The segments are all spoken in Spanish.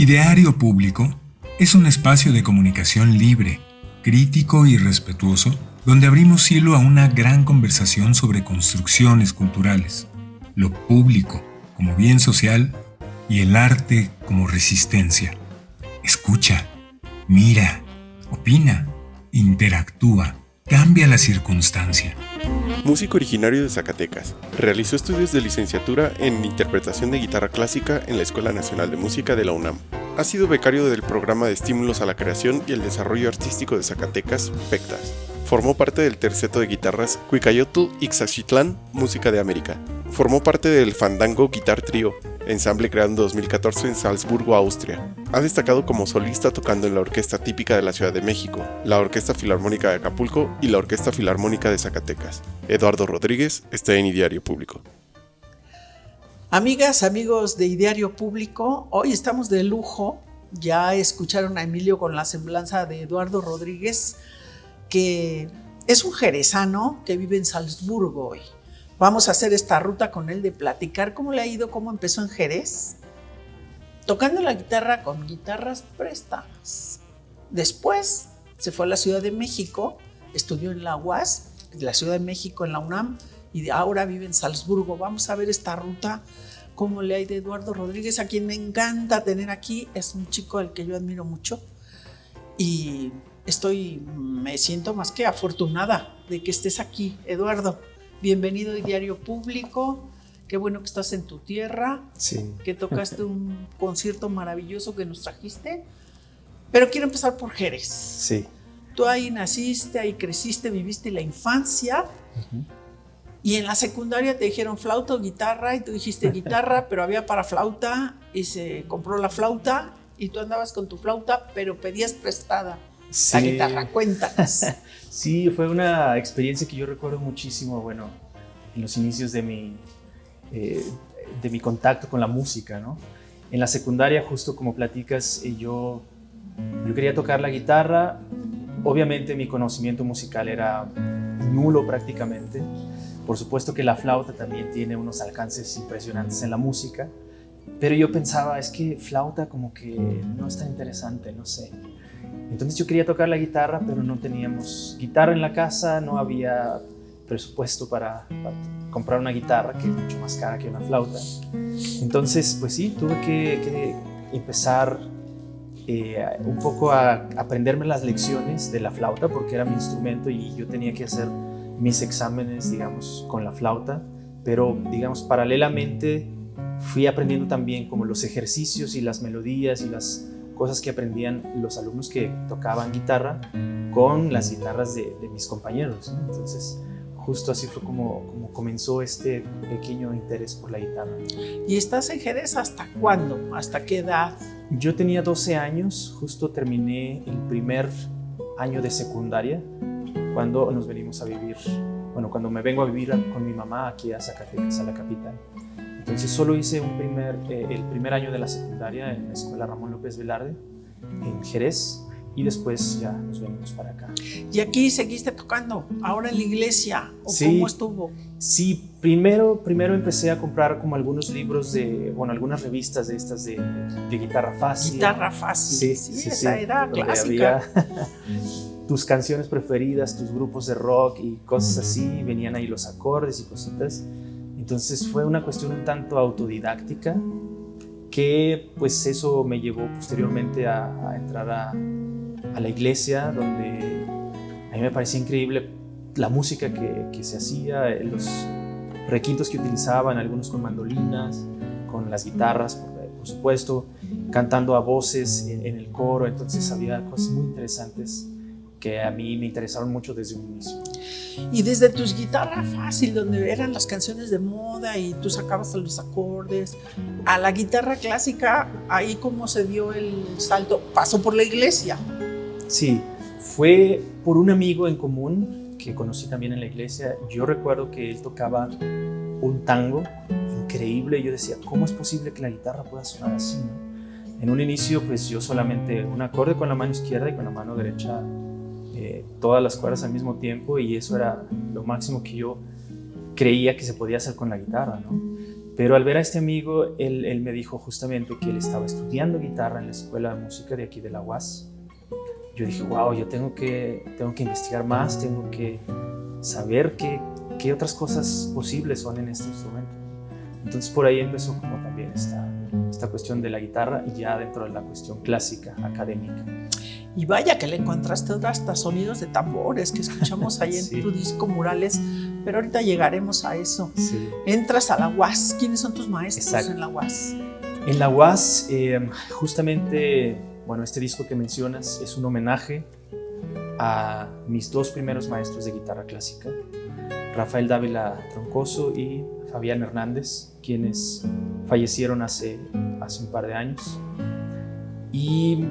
Ideario Público es un espacio de comunicación libre, crítico y respetuoso, donde abrimos cielo a una gran conversación sobre construcciones culturales, lo público como bien social y el arte como resistencia. Escucha, mira, opina, interactúa, cambia la circunstancia. Músico originario de Zacatecas, realizó estudios de licenciatura en interpretación de guitarra clásica en la Escuela Nacional de Música de la UNAM. Ha sido becario del Programa de Estímulos a la Creación y el Desarrollo Artístico de Zacatecas, PECTAS. Formó parte del terceto de guitarras Cuicayotl Ixaxitlán, Música de América. Formó parte del Fandango Guitar Trio, ensamble creado en 2014 en Salzburgo, Austria. Ha destacado como solista tocando en la Orquesta Típica de la Ciudad de México, la Orquesta Filarmónica de Acapulco y la Orquesta Filarmónica de Zacatecas. Eduardo Rodríguez está en Ideario Público. Amigas, amigos de Ideario Público, hoy estamos de lujo. Ya escucharon a Emilio con la semblanza de Eduardo Rodríguez, que es un jerezano que vive en Salzburgo hoy. Vamos a hacer esta ruta con él de platicar cómo le ha ido, cómo empezó en Jerez, tocando la guitarra con guitarras prestadas. Después se fue a la Ciudad de México, estudió en la UAS, la Ciudad de México en la UNAM, y ahora vive en Salzburgo. Vamos a ver esta ruta, cómo le ha ido a Eduardo Rodríguez, a quien me encanta tener aquí. Es un chico al que yo admiro mucho y me siento más que afortunada de que estés aquí, Eduardo. Bienvenido a Ideario Público. Qué bueno que estás en tu tierra, sí. Que tocaste un concierto maravilloso que nos trajiste. Pero quiero empezar por Jerez. Sí. Tú ahí naciste, ahí creciste, viviste la infancia. Uh-huh. Y en la secundaria te dijeron flauta o guitarra, y tú dijiste guitarra, pero había para flauta, y se compró la flauta, y tú andabas con tu flauta, pero pedías prestada la guitarra. Cuéntanos. Sí, fue una experiencia que yo recuerdo muchísimo, bueno, en los inicios de mi contacto con la música, ¿no? En la secundaria, justo como platicas, yo quería tocar la guitarra. Obviamente mi conocimiento musical era nulo prácticamente. Por supuesto que la flauta también tiene unos alcances impresionantes en la música, pero yo pensaba, es que flauta como que no es tan interesante, no sé. Entonces yo quería tocar la guitarra, pero no teníamos guitarra en la casa, no había presupuesto para comprar una guitarra, que es mucho más cara que una flauta. Entonces, pues sí, tuve que empezar un poco a aprenderme las lecciones de la flauta, porque era mi instrumento y yo tenía que hacer mis exámenes, digamos, con la flauta, pero, digamos, paralelamente fui aprendiendo también como los ejercicios y las melodías y las cosas que aprendían los alumnos que tocaban guitarra con las guitarras de mis compañeros, ¿no? Entonces, justo así fue como comenzó este pequeño interés por la guitarra. ¿Y estás en Jerez hasta cuándo? ¿Hasta qué edad? Yo tenía 12 años, justo terminé el primer año de secundaria, cuando nos venimos a vivir, cuando me vengo a vivir con mi mamá aquí a Zacatecas, a la capital. Entonces solo hice el primer año de la secundaria en la escuela Ramón López Velarde, en Jerez, y después ya nos venimos para acá. ¿Y aquí seguiste tocando? ¿Ahora en la iglesia? ¿O sí, cómo estuvo? Sí, primero empecé a comprar como algunos libros algunas revistas de estas de guitarra fácil. Guitarra fácil, sí, esa era clásica. Había tus canciones preferidas, tus grupos de rock y cosas así, venían ahí los acordes y cositas. Entonces fue una cuestión un tanto autodidáctica, que pues eso me llevó posteriormente a entrar a la iglesia, donde a mí me parecía increíble la música que se hacía, los requintos que utilizaban, algunos con mandolinas, con las guitarras, por supuesto, cantando a voces en el coro. Entonces había cosas muy interesantes que a mí me interesaron mucho desde un inicio. Y desde tus guitarra fácil, donde eran las canciones de moda y tú sacabas los acordes, a la guitarra clásica, ahí cómo se dio el salto, pasó por la iglesia. Sí, fue por un amigo en común que conocí también en la iglesia. Yo recuerdo que él tocaba un tango increíble y yo decía, ¿cómo es posible que la guitarra pueda sonar así, ¿no? En un inicio, pues yo solamente un acorde con la mano izquierda y con la mano derecha todas las cuerdas al mismo tiempo, y eso era lo máximo que yo creía que se podía hacer con la guitarra, ¿no? Pero al ver a este amigo, él me dijo justamente que él estaba estudiando guitarra en la escuela de música de aquí de la UAS. Yo dije, wow, yo tengo que investigar más, tengo que saber qué otras cosas posibles son en este instrumento. Entonces por ahí empezó como también esta cuestión de la guitarra y ya dentro de la cuestión clásica, académica. Y vaya que le encontraste hasta sonidos de tambores que escuchamos ahí Sí. en tu disco Murales, pero ahorita llegaremos a eso. Sí. Entras a la UAS. ¿Quiénes son tus maestros Exacto. en la UAS? En la UAS, justamente, bueno, este disco que mencionas es un homenaje a mis dos primeros maestros de guitarra clásica, Rafael Dávila Troncoso y Fabián Hernández, quienes fallecieron hace un par de años. Y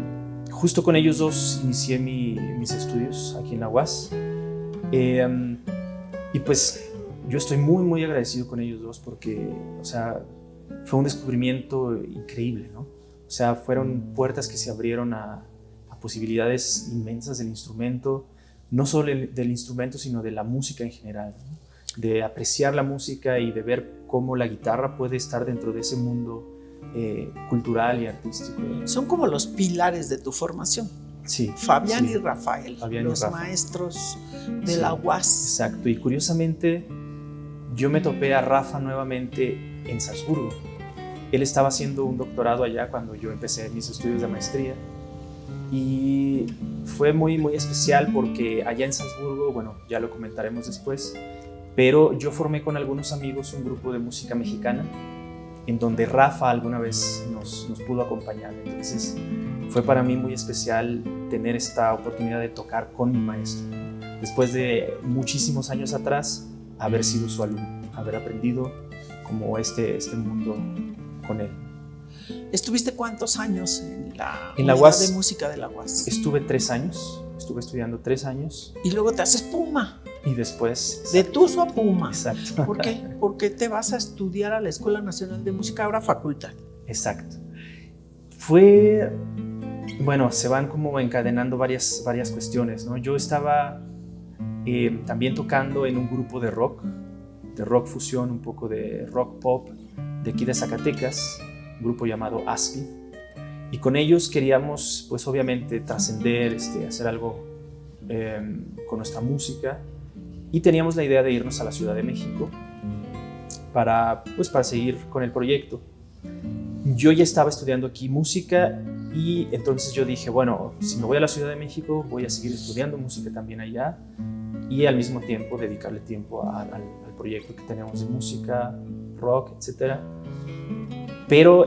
justo con ellos dos inicié mis estudios aquí en la UAS. Y pues yo estoy muy, muy agradecido con ellos dos porque, o sea, fue un descubrimiento increíble, ¿no? O sea, fueron puertas que se abrieron a posibilidades inmensas del instrumento, no solo del instrumento, sino de la música en general, ¿no? De apreciar la música y de ver cómo la guitarra puede estar dentro de ese mundo cultural y artístico. Son como los pilares de tu formación. Sí. Fabián sí. y Rafael, Fabián y los Rafa. maestros de Sí, la UAS. Exacto. Y curiosamente, yo me topé a Rafa nuevamente en Salzburgo. Él estaba haciendo un doctorado allá cuando yo empecé mis estudios de maestría. Y fue muy, muy especial porque allá en Salzburgo, bueno, ya lo comentaremos después, pero yo formé con algunos amigos un grupo de música mexicana en donde Rafa alguna vez nos pudo acompañar. Entonces fue para mí muy especial tener esta oportunidad de tocar con mi maestro. Después de muchísimos años atrás, haber sido su alumno, haber aprendido como este mundo con él. ¿Estuviste cuántos años en la En la unidad UAS de música de la UAS? Estuve 3 años, estuve estudiando 3 años Y luego te haces Puma, y después... de Tuzo a Puma. Exacto. ¿Por qué? Porque te vas a estudiar a la Escuela Nacional de Música, ahora facultad. Exacto. Fue, bueno, se van como encadenando varias cuestiones, ¿no? Yo estaba también tocando en un grupo de rock fusión, un poco de rock pop de aquí de Zacatecas, un grupo llamado Aspid, y con ellos queríamos, pues obviamente, trascender, hacer algo con nuestra música, y teníamos la idea de irnos a la Ciudad de México para seguir con el proyecto. Yo ya estaba estudiando aquí música y entonces yo dije, bueno, si me voy a la Ciudad de México voy a seguir estudiando música también allá y al mismo tiempo dedicarle tiempo al proyecto que tenemos de música, rock, etc. Pero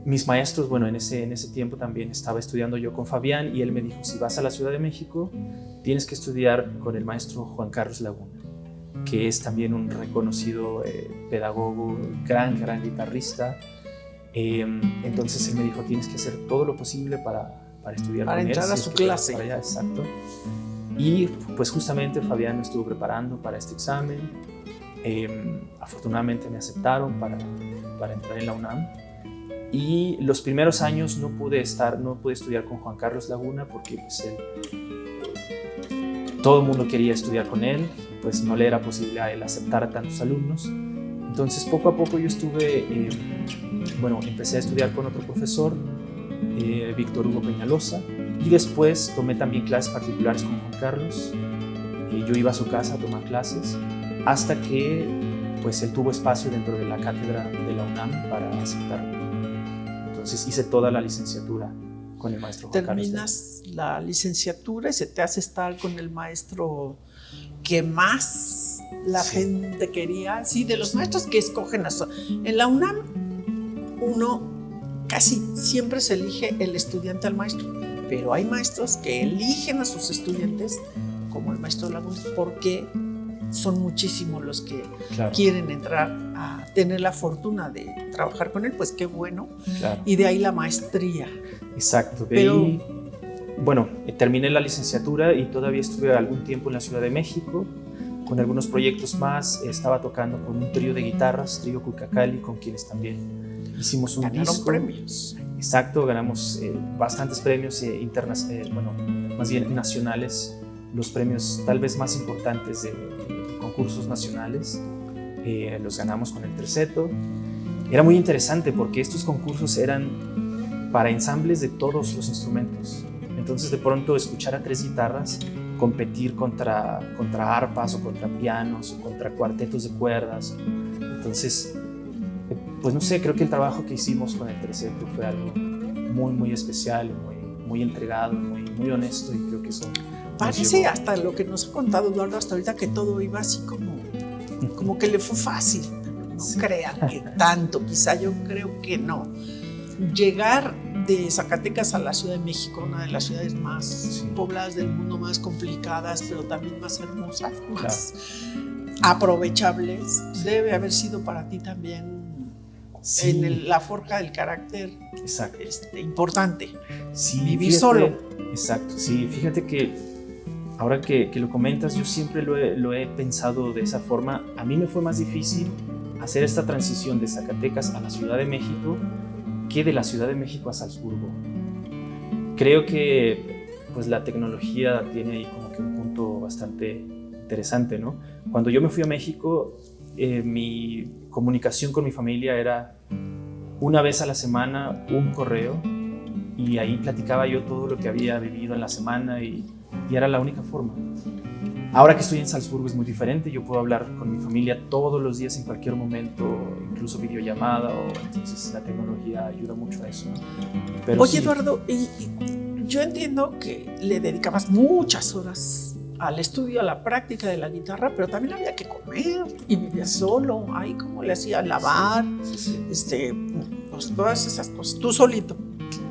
mis maestros, bueno, en ese tiempo también estaba estudiando yo con Fabián y él me dijo, si vas a la Ciudad de México tienes que estudiar con el maestro Juan Carlos Laguna, que es también un reconocido pedagogo, gran guitarrista. Entonces él me dijo, tienes que hacer todo lo posible para estudiar Para con él. entrar a su clase. Para allá, exacto. Y pues justamente Fabián me estuvo preparando para este examen. Afortunadamente me aceptaron para entrar en la UNAM. Y los primeros años no pude estudiar con Juan Carlos Laguna porque pues todo el mundo quería estudiar con él, pues no le era posible a él aceptar a tantos alumnos. Entonces poco a poco yo empecé a estudiar con otro profesor, Víctor Hugo Peñalosa, y después tomé también clases particulares con Juan Carlos. Yo iba a su casa a tomar clases hasta que pues él tuvo espacio dentro de la cátedra de la UNAM para aceptarme. Entonces hice toda la licenciatura con el maestro Juan Carlos. Terminas la licenciatura y se te hace estar con el maestro que más la gente quería, sí, de los maestros que escogen en la UNAM, uno casi siempre se elige el estudiante al maestro, pero hay maestros que eligen a sus estudiantes como el maestro Laguna porque son muchísimos los que quieren entrar a tener la fortuna de trabajar con él, pues qué bueno. Claro. Y de ahí la maestría. Exacto. Pero, bueno, terminé la licenciatura y todavía estuve algún tiempo en la Ciudad de México con algunos proyectos más. Estaba tocando con un trío de guitarras, Trío Cuicacali, con quienes también hicimos un ganaron disco. premios. Exacto, ganamos bastantes premios más bien nacionales, los premios tal vez más importantes de concursos nacionales. los ganamos con el terceto. Era muy interesante porque estos concursos eran para ensambles de todos los instrumentos. Entonces de pronto escuchar a 3 guitarras competir contra arpas o contra pianos o contra cuartetos de cuerdas. Entonces, pues no sé, creo que el trabajo que hicimos con el terceto fue algo muy, muy especial, muy entregado, muy honesto, y creo que eso parece hasta lo que nos ha contado Eduardo hasta ahorita, que todo iba así como que le fue fácil. No sí. Crean que tanto, quizá yo creo que no. Llegar de Zacatecas a la Ciudad de México, una de las ciudades más pobladas del mundo, más complicadas, pero también más hermosas, más aprovechables, debe haber sido para ti también en la forja del carácter importante. Sí, vivir solo. Exacto, sí, fíjate que ahora que lo comentas, yo siempre lo he pensado de esa forma. A mí me fue más difícil hacer esta transición de Zacatecas a la Ciudad de México que de la Ciudad de México a Salzburgo. Creo que pues la tecnología tiene ahí como que un punto bastante interesante, ¿no? Cuando yo me fui a México, mi comunicación con mi familia era una vez a la semana un correo, y ahí platicaba yo todo lo que había vivido en la semana, y era la única forma. Ahora que estoy en Salzburgo es muy diferente. Yo puedo hablar con mi familia todos los días en cualquier momento, incluso videollamada, entonces la tecnología ayuda mucho a eso, ¿no? Pero oye, sí. Eduardo, y yo entiendo que le dedicabas muchas horas al estudio, a la práctica de la guitarra, pero también había que comer y vivías solo. Ahí cómo le hacía lavar, pues todas esas cosas, tú solito.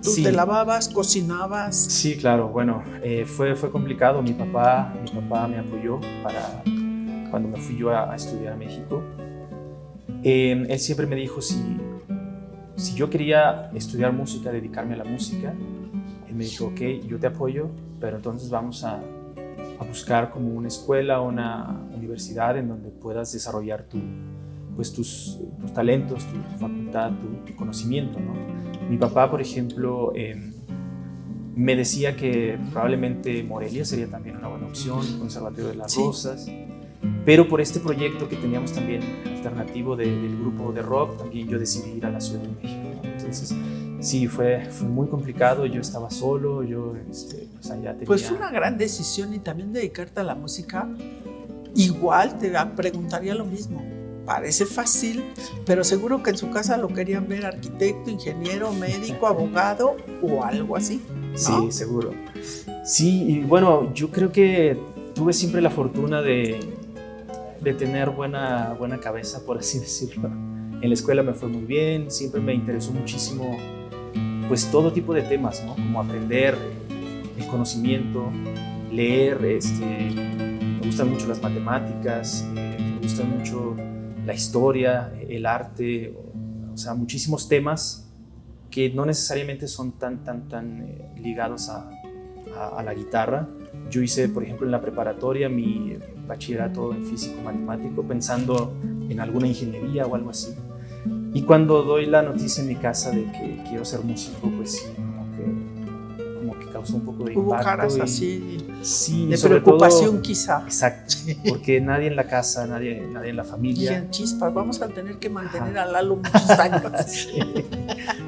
¿Tú te lavabas, cocinabas? Sí, claro. Bueno, fue complicado. Mi papá me apoyó cuando me fui yo a estudiar a México. Él siempre me dijo si yo quería estudiar música, dedicarme a la música, él me dijo, ok, yo te apoyo, pero entonces vamos a buscar como una escuela o una universidad en donde puedas desarrollar tus talentos, tu facultad, tu conocimiento, ¿no? Mi papá, por ejemplo, me decía que probablemente Morelia sería también una buena opción, el Conservatorio de las Rosas, pero por este proyecto que teníamos también alternativo del grupo de rock, también yo decidí ir a la Ciudad de México, ¿no? Entonces, sí, fue muy complicado. Yo estaba solo, pues allá tenía... Pues fue una gran decisión, y también dedicarte a la música. Igual te preguntaría lo mismo. Parece fácil, pero seguro que en su casa lo querían ver arquitecto, ingeniero, médico, abogado o algo así, ¿no? Sí, seguro. Sí, y bueno, yo creo que tuve siempre la fortuna de tener buena cabeza, por así decirlo. En la escuela me fue muy bien, siempre me interesó muchísimo pues todo tipo de temas, ¿no? Como aprender, el conocimiento, leer, me gustan mucho las matemáticas, me gustan mucho la historia, el arte, o sea, muchísimos temas que no necesariamente son tan ligados a la guitarra. Yo hice, por ejemplo, en la preparatoria mi bachillerato en físico-matemático, pensando en alguna ingeniería o algo así. Y cuando doy la noticia en mi casa de que quiero ser músico, pues sí, como que causó un poco de impacto. Hubo caras así, sí, de preocupación quizá. Exacto, porque nadie en la casa, nadie en la familia. Y chispas, vamos a tener que mantener a Lalo muchos años.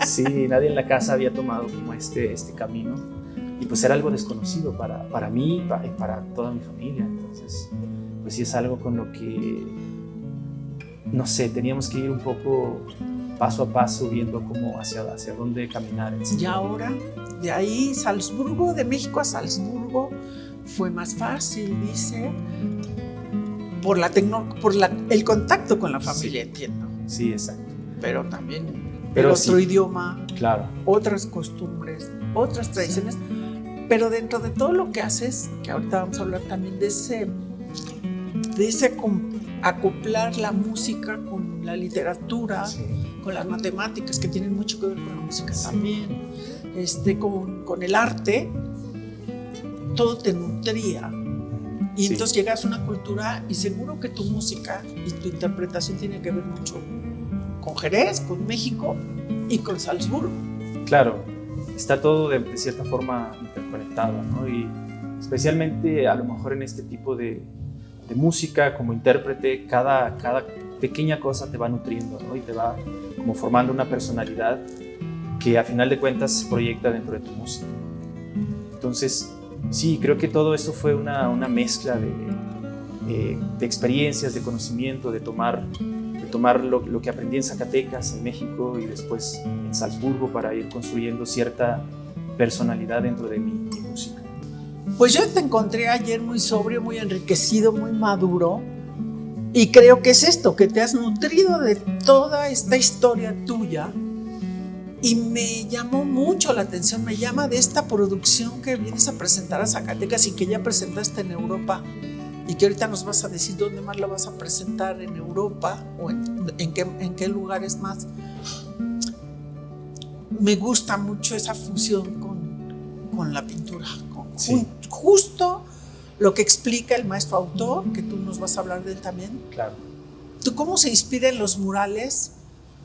Sí, nadie en la casa había tomado como este camino, y pues era algo desconocido para mí y para toda mi familia. Entonces, pues sí es algo con lo que, no sé, teníamos que ir un poco paso a paso, viendo cómo hacia dónde caminar. Y ahora, de ahí Salzburgo, de México a Salzburgo, fue más fácil, dice, por el contacto con la familia, sí. Entiendo. Sí, exacto. Pero también otro idioma, claro, otras costumbres, otras tradiciones. Sí. Pero dentro de todo lo que haces, que ahorita vamos a hablar también de ese acoplar la música con la literatura, sí. Con las matemáticas, que tienen mucho que ver con la música, sí. También, con el arte, todo te nutría. Y sí. Entonces llegas a una cultura, y seguro que tu música y tu interpretación tiene que ver mucho con Jerez, con México y con Salzburgo. Claro, está todo de cierta forma interconectado, ¿no? Y especialmente a lo mejor en este tipo de música, como intérprete, cada pequeña cosa te va nutriendo, ¿no? Y te va como formando una personalidad que a final de cuentas se proyecta dentro de tu música. Entonces, sí, creo que todo esto fue una mezcla de experiencias, de conocimiento, de tomar lo que aprendí en Zacatecas, en México, y después en Salzburgo, para ir construyendo cierta personalidad dentro de mi música. Pues yo te encontré ayer muy sobrio, muy enriquecido, muy maduro, y creo que es esto, que te has nutrido de toda esta historia tuya, y me llamó mucho la atención, me llama de esta producción que vienes a presentar a Zacatecas y que ya presentaste en Europa, y que ahorita nos vas a decir dónde más la vas a presentar en Europa o en qué lugares más. Me gusta mucho esa fusión con la pintura, Sí. Justo lo que explica el maestro autor, que tú nos vas a hablar de él también. Claro. ¿Tú cómo se inspira en los murales?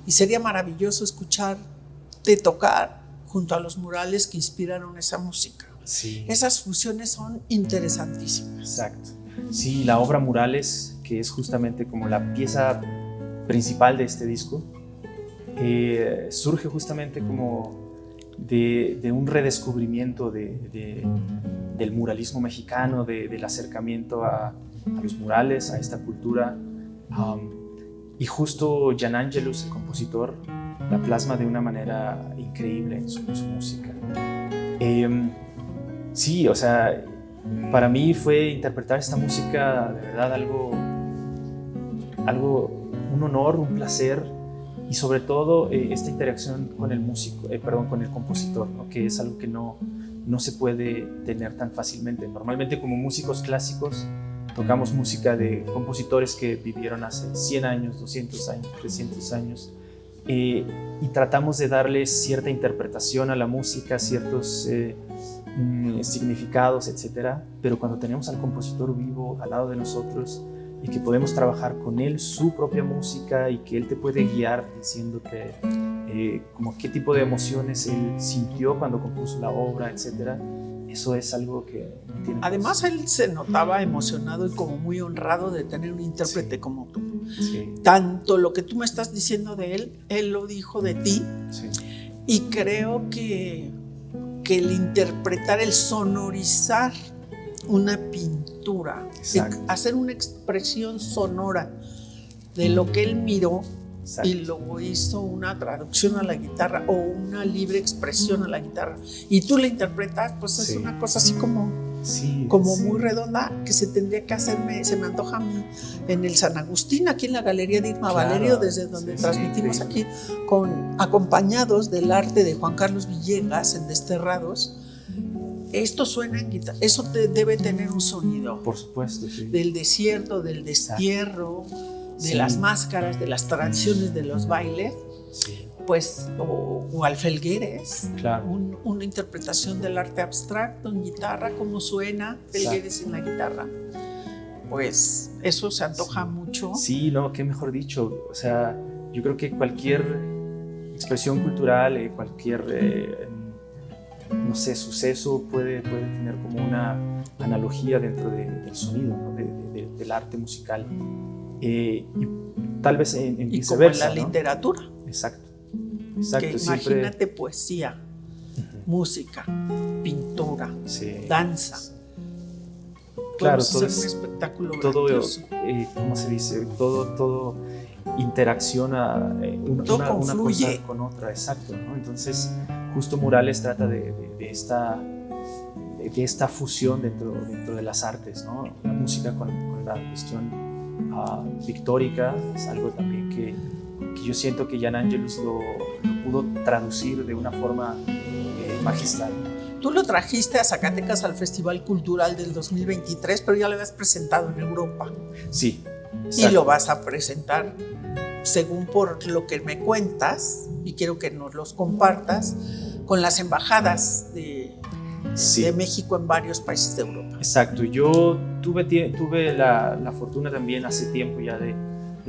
Y sería maravilloso escucharte tocar junto a los murales que inspiraron esa música. Sí. Esas fusiones son interesantísimas. Exacto. Sí, la obra Murales, que es justamente como la pieza principal de este disco, surge justamente como de un redescubrimiento del muralismo mexicano, del acercamiento a los murales, a esta cultura. Y justo Jan Angelus, el compositor, la plasma de una manera increíble en su música. Sí, o sea, para mí fue interpretar esta música de verdad un honor, un placer, y sobre todo esta interacción con el músico, con el compositor, ¿no? Que es algo que no se puede tener tan fácilmente. Normalmente, como músicos clásicos, tocamos música de compositores que vivieron hace 100 años, 200 años, 300 años, y tratamos de darle cierta interpretación a la música, ciertos significados, etcétera. Pero cuando tenemos al compositor vivo al lado de nosotros y que podemos trabajar con él su propia música, y que él te puede guiar diciéndote como qué tipo de emociones él sintió cuando compuso la obra, etcétera, eso es algo que tiene. Además, él se notaba emocionado y como muy honrado de tener un intérprete como tú. Sí. Tanto lo que tú me estás diciendo de él lo dijo de ti. Sí. Y creo que el interpretar, el sonorizar una pintura, hacer una expresión sonora de lo que él miró, Exacto. y luego hizo una traducción a la guitarra o una libre expresión a la guitarra, y tú la interpretas, pues es una cosa así como muy redonda, que se tendría que hacer, se me antoja a mí, en el San Agustín, aquí en la Galería de Irma Valerio, desde donde transmitimos aquí, acompañados del arte de Juan Carlos Villegas en Desterrados. Esto suena en guitarra, eso debe tener un sonido. Por supuesto, sí. Del desierto, del destierro, de las máscaras, de las tradiciones de los bailes, pues, o Alfelgueres, claro. Una interpretación del arte abstracto en guitarra, cómo suena Felgueres en la guitarra. Pues eso se antoja mucho. Sí, no, qué mejor dicho. O sea, yo creo que cualquier expresión cultural, cualquier no sé, suceso puede tener como una analogía dentro del sonido, ¿no? del arte musical. Y tal vez en viceversa, como en la literatura. Exacto. Que imagínate poesía, música, pintura, danza. Claro, todo es un espectáculo todo, grandioso. ¿Cómo se dice? Todo interacciona una cosa con otra, exacto, ¿no? Entonces, justo Murales trata de esta fusión dentro de las artes, ¿no? La música con la cuestión pictórica es algo también que yo siento que Jan Angelus lo pudo traducir de una forma magistral. Tú lo trajiste a Zacatecas al Festival Cultural del 2023, pero ya lo habías presentado en Europa. Sí. Exacto. Y lo vas a presentar, según por lo que me cuentas, y quiero que nos los compartas, con las embajadas de México en varios países de Europa. Exacto. Yo tuve la fortuna también hace tiempo ya de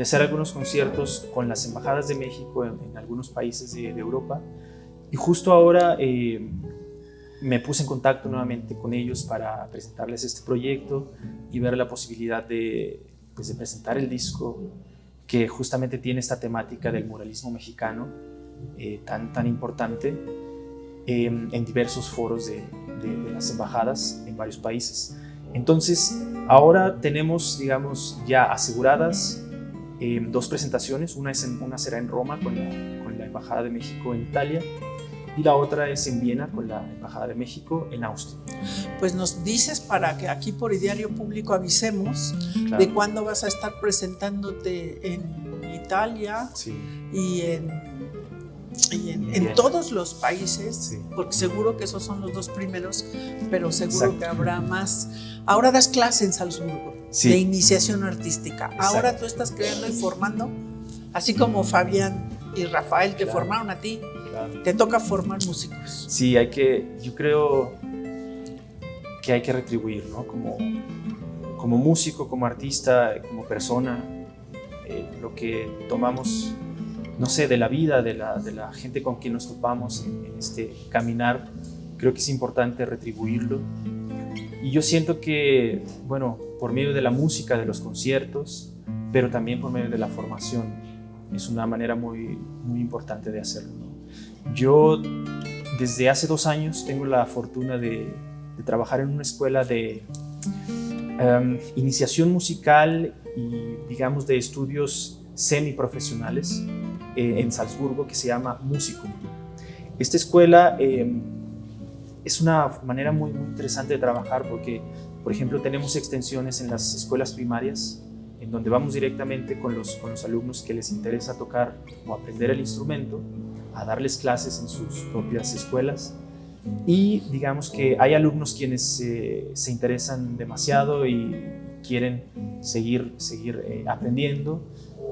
hacer algunos conciertos con las embajadas de México en algunos países de Europa. Y justo ahora me puse en contacto nuevamente con ellos para presentarles este proyecto y ver la posibilidad de presentar el disco que justamente tiene esta temática del muralismo mexicano tan importante en diversos foros de las embajadas en varios países. Entonces, ahora tenemos, digamos, ya aseguradas 2 presentaciones. Una será en Roma con la Embajada de México en Italia, y la otra es en Viena con la Embajada de México en Austria. Pues nos dices para que aquí por Ideario Público avisemos Claro. de cuándo vas a estar presentándote en Italia Sí. y en Bien. todos los países, Sí. porque seguro que esos son los 2 primeros, pero seguro Exacto. que habrá más. Ahora das clase en Salzburgo, Sí. de iniciación artística. Ahora Exacto. tú estás creando y formando, así como Fabián y Rafael que Claro. formaron a ti, Claro. te toca formar músicos. Sí, yo creo que hay que retribuir, ¿no? Como músico, como artista, como persona, lo que tomamos, no sé, de la vida, de la gente con quien nos topamos en este caminar, creo que es importante retribuirlo. Y yo siento que, bueno, por medio de la música, de los conciertos, pero también por medio de la formación, es una manera muy, muy importante de hacerlo, ¿no? Yo desde hace 2 años tengo la fortuna de trabajar en una escuela de iniciación musical y, digamos, de estudios semiprofesionales en Salzburgo, que se llama Musicum. Esta escuela es una manera muy, muy interesante de trabajar porque, por ejemplo, tenemos extensiones en las escuelas primarias en donde vamos directamente con los alumnos que les interesa tocar o aprender el instrumento, a darles clases en sus propias escuelas. Y digamos que hay alumnos quienes se interesan demasiado y quieren seguir aprendiendo,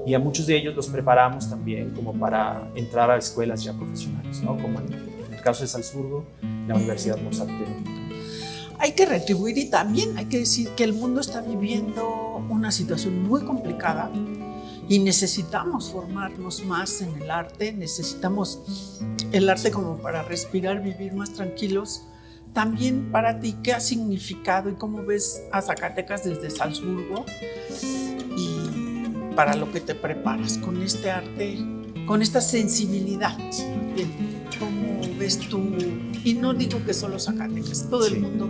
y a muchos de ellos los preparamos también como para entrar a escuelas ya profesionales, ¿no? Como en el caso de Salzburgo, la Universidad Mozart de... Hay que retribuir y también hay que decir que el mundo está viviendo una situación muy complicada y necesitamos formarnos más en el arte, necesitamos el arte como para respirar, vivir más tranquilos. También para ti, ¿qué ha significado y cómo ves a Zacatecas desde Salzburgo y para lo que te preparas con este arte, con esta sensibilidad? ¿Cómo ves tú? Y no digo que solo Zacatecas, todo el mundo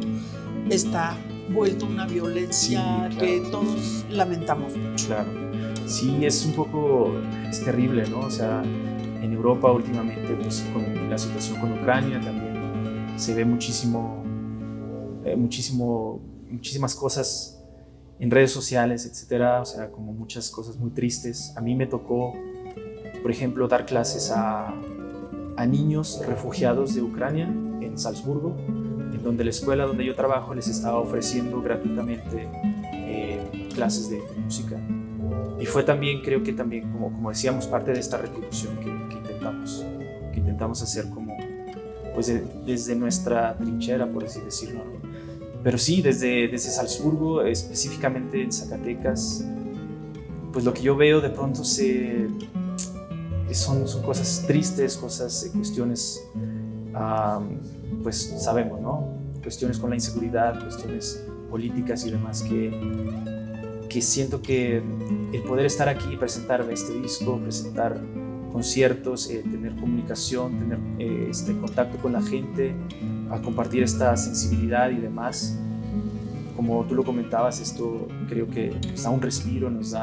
está vuelto a una violencia que todos lamentamos mucho. Claro, sí, es un poco, es terrible, ¿no? O sea, en Europa últimamente, pues con la situación con Ucrania también se ve muchísimas cosas en redes sociales, etcétera, o sea, como muchas cosas muy tristes. A mí me tocó, por ejemplo, dar clases a niños refugiados de Ucrania en Salzburgo, en donde la escuela donde yo trabajo les estaba ofreciendo gratuitamente clases de música. Y fue también, creo que también, como decíamos, parte de esta retribución que intentamos hacer como, pues desde nuestra trinchera, por así decirlo, ¿no? Pero sí, desde Salzburgo, específicamente en Zacatecas, pues lo que yo veo de pronto son cosas tristes, cuestiones, pues sabemos, ¿no? Cuestiones con la inseguridad, cuestiones políticas y demás que siento que el poder estar aquí, presentar este disco, presentar conciertos, tener comunicación, tener contacto con la gente, a compartir esta sensibilidad y demás, como tú lo comentabas, esto creo que nos da un respiro, nos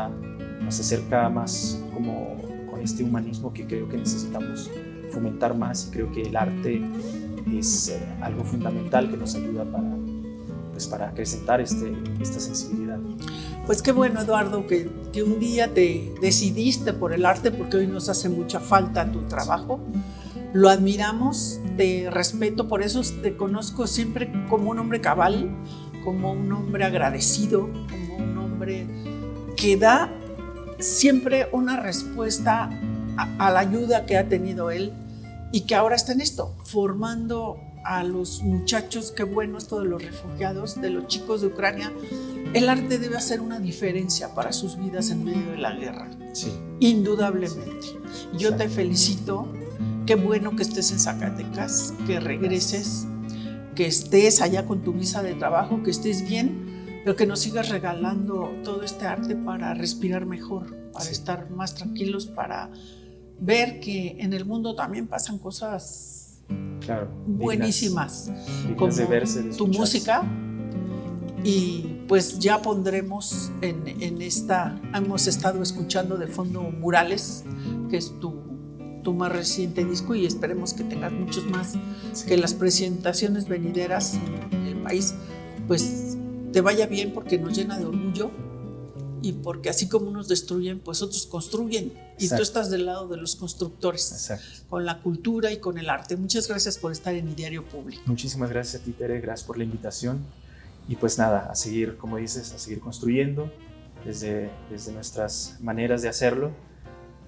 acerca más como con este humanismo que creo que necesitamos fomentar más, y creo que el arte es algo fundamental que nos ayuda para acrecentar esta sensibilidad. Pues qué bueno, Eduardo, que un día te decidiste por el arte, porque hoy nos hace mucha falta tu trabajo. Lo admiramos, te respeto, por eso te conozco siempre como un hombre cabal, como un hombre agradecido, como un hombre que da siempre una respuesta a la ayuda que ha tenido él y que ahora está en esto, formando a los muchachos. Qué bueno esto de los refugiados, de los chicos de Ucrania. El arte debe hacer una diferencia para sus vidas en medio de la guerra, Sí. indudablemente. Yo te felicito, qué bueno que estés en Zacatecas, que regreses, que estés allá con tu visa de trabajo, que estés bien, pero que nos sigas regalando todo este arte para respirar mejor, para estar más tranquilos, para ver que en el mundo también pasan cosas buenísimas, dignas como de verse, de tu escucharse. música. Y pues ya pondremos en esta, hemos estado escuchando de fondo Murales, que es tu más reciente disco, y esperemos que tengas muchos más, que las presentaciones venideras en el país pues te vaya bien, porque nos llena de orgullo y porque así como unos destruyen, pues otros construyen. Y Exacto. tú estás del lado de los constructores. Exacto. Con la cultura y con el arte. Muchas gracias por estar en Diario Público. Muchísimas gracias a ti, Tere, gracias por la invitación. Y pues nada, a seguir, como dices, a seguir construyendo desde nuestras maneras de hacerlo.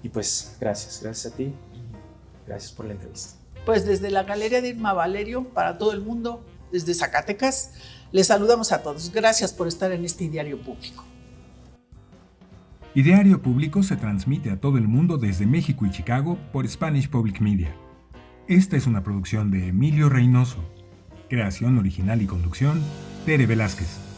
Y pues gracias a ti y gracias por la entrevista. Pues desde la Galería de Irma Valerio, para todo el mundo, desde Zacatecas, les saludamos a todos. Gracias por estar en este Diario Público. Diario Público se transmite a todo el mundo desde México y Chicago por Spanish Public Media. Esta es una producción de Emilio Reynoso. Creación original y conducción, Tere Velázquez.